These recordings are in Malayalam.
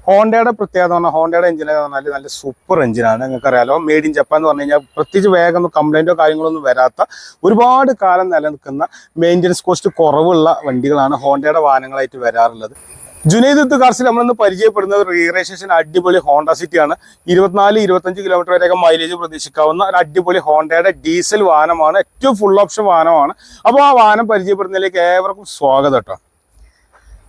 ഹോണ്ടയുടെ പ്രത്യേകത പറഞ്ഞാൽ ഹോണ്ടയുടെ എഞ്ചിൻ എന്ന് പറഞ്ഞാൽ നല്ല സൂപ്പർ എഞ്ചിനാണ്. നിങ്ങൾക്കറിയാലോ, മെയ്ഡ് ഇൻ ജപ്പാൻ എന്ന് പറഞ്ഞു കഴിഞ്ഞാൽ പ്രത്യേകിച്ച് വേഗം കംപ്ലൈൻറ്റോ കാര്യങ്ങളൊന്നും വരാത്ത ഒരുപാട് കാലം നിലനിൽക്കുന്ന മെയിൻ്റനൻസ് കോസ്റ്റ് കുറവുള്ള വണ്ടികളാണ് ഹോണ്ടയുടെ വാഹനങ്ങളായിട്ട് വരാറുള്ളത്. ജുനൈദ് കാർസിൽ നമ്മളിന്ന് പരിചയപ്പെടുന്നത് റീ രജിസ്ട്രേഷൻ അടിപൊളി ഹോണ്ട സിറ്റിയാണ്. 24-25 കിലോമീറ്റർ വരെയൊക്കെ മൈലേജ് പ്രതീക്ഷിക്കാവുന്ന ഒരു അടിപൊളി ഹോണ്ടയുടെ ഡീസൽ വാഹനമാണ്. ഏറ്റവും ഫുൾ ഓപ്ഷൻ വാഹനമാണ്. അപ്പോൾ ആ വാഹനം പരിചയപ്പെടുന്നതിലേക്ക് ഏവർക്കും സ്വാഗതം കേട്ടോ.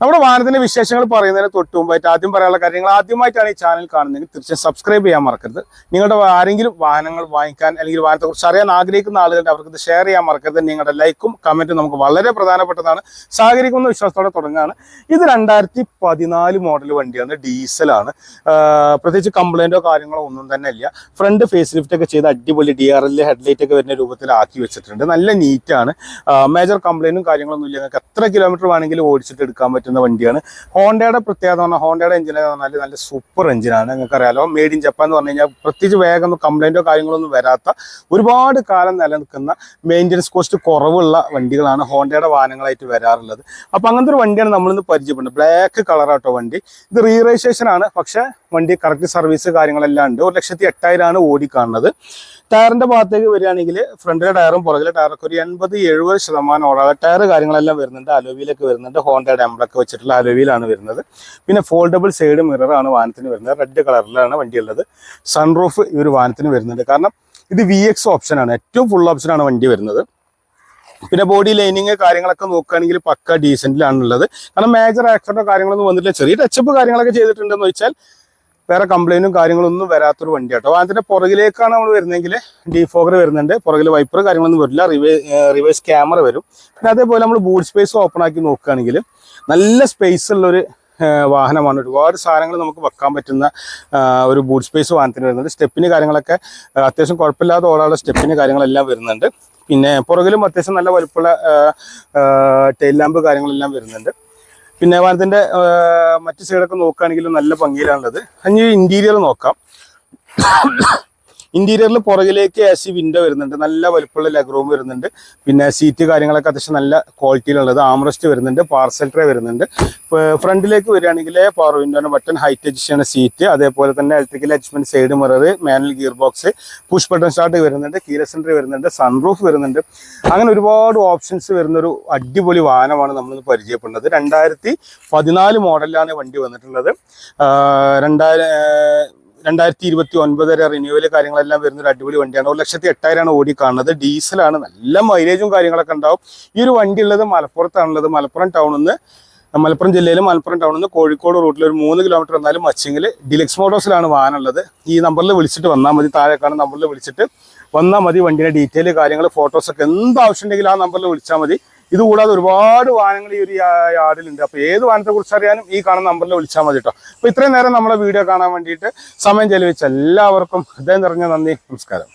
നമ്മുടെ വാഹനത്തിന്റെ വിശേഷങ്ങൾ പറയുന്നതിന് തൊട്ട് മുമ്പായിട്ട് ആദ്യം പറയാനുള്ള കാര്യങ്ങൾ, ആദ്യമായിട്ടാണ് ഈ ചാനൽ കാണുന്നതെങ്കിൽ തീർച്ചയായും സബ്സ്ക്രൈബ് ചെയ്യാൻ മറക്കരുത്. നിങ്ങളുടെ ആരെങ്കിലും വാഹനങ്ങൾ വാങ്ങിക്കാൻ അല്ലെങ്കിൽ വാഹനത്തെക്കുറിച്ച് അറിയാൻ ആഗ്രഹിക്കുന്ന ആളുകളുടെ അവർക്ക് ഇത് ഷെയർ ചെയ്യാൻ മറക്കരുത്. നിങ്ങളുടെ ലൈക്കും കമന്റും നമുക്ക് വളരെ പ്രധാനപ്പെട്ടതാണ്. സഹകരിക്കുന്ന വിശ്വാസത്തോടെ തുടങ്ങുകയാണ്. ഇത് 2014 മോഡൽ വണ്ടിയാണ്, ഡീസലാണ്. പ്രത്യേകിച്ച് കംപ്ലൈൻറ്റോ കാര്യങ്ങളോ ഒന്നും തന്നെ ഇല്ല. ഫ്രണ്ട് ഫേസ് ലിഫ്റ്റ് ഒക്കെ ചെയ്ത് അടിപൊളി DRL ഹെഡ്ലൈറ്റ് ഒക്കെ വരുന്ന രൂപത്തിലാക്കി വെച്ചിട്ടുണ്ട്. നല്ല നീറ്റാണ്. മേജർ കംപ്ലൈൻറ്റും കാര്യങ്ങളൊന്നും ഇല്ല. നിങ്ങൾക്ക് എത്ര കിലോമീറ്റർ വേണമെങ്കിലും ഓടിച്ചിട്ട് എടുക്കാൻ പറ്റും വണ്ടിയാണ്. ഹോണ്ടയുടെ പ്രത്യേകത പറഞ്ഞാൽ ഹോണ്ടയുടെ എഞ്ചിൻ എന്ന് പറഞ്ഞാൽ നല്ല സൂപ്പർ എഞ്ചിനാണ്. നിങ്ങൾക്കറിയാലോ, മെയ്ഡ് ഇൻ ജപ്പാൻ എന്ന് പറഞ്ഞു കഴിഞ്ഞാൽ പ്രത്യേകിച്ച് വേഗം കംപ്ലൈൻറ്റോ കാര്യങ്ങളൊന്നും വരാത്ത ഒരുപാട് കാലം നിലനിൽക്കുന്ന മെയിൻ്റനൻസ് കോസ്റ്റ് കുറവുള്ള വണ്ടികളാണ് ഹോണ്ടയുടെ വാഹനങ്ങളായിട്ട് വരാറുള്ളത്. അപ്പോൾ അങ്ങനത്തെ ഒരു വണ്ടിയാണ് നമ്മളിന്ന് പരിചയപ്പെടുന്നത്. ബ്ലാക്ക് കളറാട്ടോ വണ്ടി. ഇത് റീ രജിസ്ട്രേഷൻ ആണ്. പക്ഷേ വണ്ടി കറക്റ്റ് സർവീസ് കാര്യങ്ങളെല്ലാം ഉണ്ട്. 1,08,000 ഓടിക്കാണുന്നത്. ടയറിന്റെ ഭാഗത്തേക്ക് വരികയാണെങ്കിൽ ഫ്രണ്ടിലെ ടയറും പുറകിലെ ടയറൊക്കെ ഒരു 80-70% ഓടാതെ ടയർ കാര്യങ്ങളെല്ലാം വരുന്നുണ്ട്. അലോവിയിലൊക്കെ വരുന്നുണ്ട്. ഹോണ്ടയുടെ എംബ്ലൊക്കെ വെച്ചിട്ടുള്ള അലോവിയിലാണ് വരുന്നത്. പിന്നെ ഫോൾഡബിൾ സൈഡ് മിററാണ് വാഹനത്തിന് വരുന്നത്. റെഡ് കളറിലാണ് വണ്ടി ഉള്ളത്. സൺറൂഫ് ഈ ഒരു വാഹനത്തിന് വരുന്നുണ്ട്. കാരണം ഇത് VX ഓപ്ഷനാണ്. ഏറ്റവും ഫുൾ ഓപ്ഷനാണ് വണ്ടി വരുന്നത്. പിന്നെ ബോഡി ലൈനിങ് കാര്യങ്ങളൊക്കെ നോക്കുകയാണെങ്കിൽ പക്ക ഡീസൻറ്റിലാണുള്ളത്. കാരണം മേജർ ആക്സിഡന്റോ കാര്യങ്ങളൊന്നും വന്നിട്ടില്ല. ചെറിയ ടച്ചപ്പ് കാര്യങ്ങളൊക്കെ ചെയ്തിട്ടുണ്ടെന്ന് വെച്ചാൽ വേറെ കംപ്ലൈൻറ്റും കാര്യങ്ങളൊന്നും വരാത്തൊരു വണ്ടി കേട്ടോ. അതിൻ്റെ പുറകിലേക്കാണ് നമ്മൾ വരുന്നതെങ്കിൽ ഡീഫോഗർ വരുന്നുണ്ട്. പുറകിൽ വൈപ്പർ കാര്യങ്ങളൊന്നും വരില്ല. റിവേഴ്സ് ക്യാമറ വരും. പിന്നെ അതേപോലെ നമ്മൾ ബൂട്ട് സ്പേസ് ഓപ്പൺ ആക്കി നോക്കുകയാണെങ്കിൽ നല്ല സ്പേസ് ഉള്ളൊരു വാഹനമാണ്. ഒരുപാട് സാധനങ്ങൾ നമുക്ക് വെക്കാൻ പറ്റുന്ന ഒരു ബൂട്ട് സ്പേസ് വാഹനത്തിന് വരുന്നുണ്ട്. സ്റ്റെപ്പിന് കാര്യങ്ങളൊക്കെ അത്യാവശ്യം കുഴപ്പമില്ലാതെ ഓടാനുള്ള സ്റ്റെപ്പിന് കാര്യങ്ങളെല്ലാം വരുന്നുണ്ട്. പിന്നെ പുറകിലും അത്യാവശ്യം നല്ല വലുപ്പമുള്ള ടെയിൽ ലാമ്പ് കാര്യങ്ങളെല്ലാം വരുന്നുണ്ട്. പിന്നെ വാഹനത്തിൻ്റെ മറ്റു സൈഡൊക്കെ നോക്കുകയാണെങ്കിലും നല്ല ഭംഗിയിലാണുള്ളത്. ഇനി ഇന്റീരിയർ നോക്കാം. ഇന്റീരിയറിൽ പുറകിലേക്ക് AC വിൻഡോ വരുന്നുണ്ട്. നല്ല വലുപ്പമുള്ള ലെഗ് റൂം വരുന്നുണ്ട്. പിന്നെ സീറ്റ് കാര്യങ്ങളൊക്കെ അത്യാവശ്യം നല്ല ക്വാളിറ്റിയിലുള്ളത്. ആംറസ്റ്റ് വരുന്നുണ്ട്. പാർസൽ ട്രേ വരുന്നുണ്ട്. ഫ്രണ്ടിലേക്ക് വരികയാണെങ്കിൽ പവർ വിൻഡോന്റെ ബട്ടൺ, ഹൈറ്റ് അഡ്ജസ്റ്റ് സീറ്റ്, അതേപോലെ തന്നെ electrical adjustment, side mirror, manual gear box, push button start വരുന്നുണ്ട്. കീലെസ് എൻട്രി വരുന്നുണ്ട്. സൺറൂഫ് വരുന്നുണ്ട്. അങ്ങനെ ഒരുപാട് ഓപ്ഷൻസ് വരുന്നൊരു അടിപൊളി വാഹനമാണ് നമ്മൾ പരിചയപ്പെടുന്നത്. 2014 മോഡലിലാണ് വണ്ടി വന്നിട്ടുള്ളത്. 2029 റിന്യൂവൽ കാര്യങ്ങളെല്ലാം വരുന്ന ഒരു അടിപൊളി വണ്ടിയാണ്. 1,08,000 ഓടിക്കാണുന്നത്. ഡീസലാണ്. നല്ല മൈലേജും കാര്യങ്ങളൊക്കെ ഉണ്ടാവും. ഈ ഒരു വണ്ടി ഉള്ളത് മലപ്പുറത്താണുള്ളത്. മലപ്പുറം ജില്ലയിൽ മലപ്പുറം ടൗണിൽ നിന്ന് കോഴിക്കോട് റൂട്ടിൽ ഒരു 3 കിലോമീറ്റർ വന്നാലും മച്ചിങ്ങിൽ ഡിലക്സ് മോട്ടോഴ്സിലാണ് വാഹനം ഉള്ളത്. ഈ നമ്പറിൽ വിളിച്ചിട്ട് വന്നാൽ മതി. താഴേക്കാണ് നമ്പറിൽ വിളിച്ചിട്ട് വന്നാൽ മതി. വണ്ടിയുടെ ഡീറ്റെയിൽ കാര്യങ്ങൾ ഫോട്ടോസൊക്കെ എന്ത് ആവശ്യം ഉണ്ടെങ്കിലും ആ നമ്പറിൽ വിളിച്ചാൽ മതി. ഇതുകൂടാതെ ഒരുപാട് വാഹനങ്ങൾ ഈ ഒരു യാർഡിലുണ്ട്. അപ്പോൾ ഏത് വാഹനത്തെ കുറിച്ച് അറിയാനും ഈ കാണുന്ന നമ്പറിൽ വിളിച്ചാൽ മതി കേട്ടോ. അപ്പോൾ ഇത്രയും നേരം നമ്മളെ വീഡിയോ കാണാൻ വേണ്ടിയിട്ട് സമയം ചെലവഴിച്ച എല്ലാവർക്കും ഹൃദയം നിറഞ്ഞ നന്ദി. നമസ്കാരം.